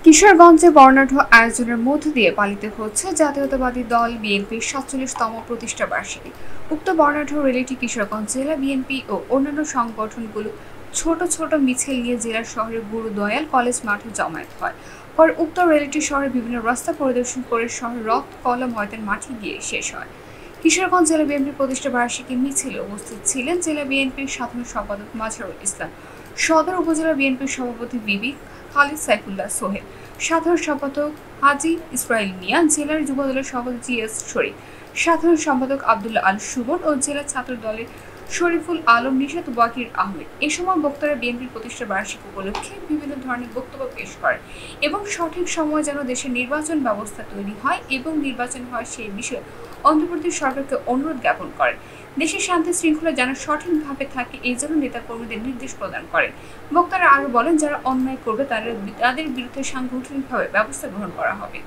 কিশোরগঞ্জে বর্ণাঢ্য আয়োজনের মধ্য দিয়ে পালিত হচ্ছে জাতীয়তাবাদী দল বিএনপির ৪৭তম প্রতিষ্ঠা বার্ষিকী। উক্ত বর্ণাঢ্য র্যালিটি কিশোরগঞ্জ জেলা বিএনপি ও অন্যান্য সংগঠনগুলো ছোট ছোট মিছিল নিয়ে জেলার শহরের গুরু দয়াল কলেজ মাঠে জমায়েত হয়। পরে উক্ত র্যালিটি শহরের বিভিন্ন রাস্তা পরিদর্শন করে শহরের রথ কলা ময়দান মাঠে গিয়ে শেষ হয়। কিশোরগঞ্জ জেলা বিএনপির প্রতিষ্ঠা বার্ষিকী মিছিলে উপস্থিত ছিলেন জেলা বিএনপির সাধারণ সম্পাদক মাজহারুল ইসলাম, সদর উপজেলা বিএনপির সভাপতি বিবি খালিদ সাইফুল্লাহ সোহেল, সাধারণ সম্পাদক হাজী ইসমাইল মিয়া, জেলার যুবদলের সভাপতি জি.এস. শরীফ, সাধারণ সম্পাদক আব্দুল্লাহ আল সুমন ও জেলা ছাত্র দলের শরীফুল আলম, নিশাত ওয়াকির আহমেদ। এ সময় বক্তারা বিএনপির প্রতিষ্ঠা বার্ষিকী উপলক্ষে বিভিন্ন ধরনের বক্তব্য পেশ করেন এবং সঠিক সময়ে যেন দেশের নির্বাচন ব্যবস্থা তৈরি হয় এবং নির্বাচন হয় সেই বিষয়ে অন্ধ্রপ্রদেশ সরকারকে অনুরোধ জ্ঞাপন করেন। দেশের শান্তি শৃঙ্খলা যেন সঠিকভাবে থাকে এই জন্য নেতাকর্মীদের নির্দেশ প্রদান করেন। বক্তারা আরও বলেন, যারা অন্যায় করবে তাদের বিরুদ্ধে সাংগঠনিকভাবে ব্যবস্থা গ্রহণ করা হবে।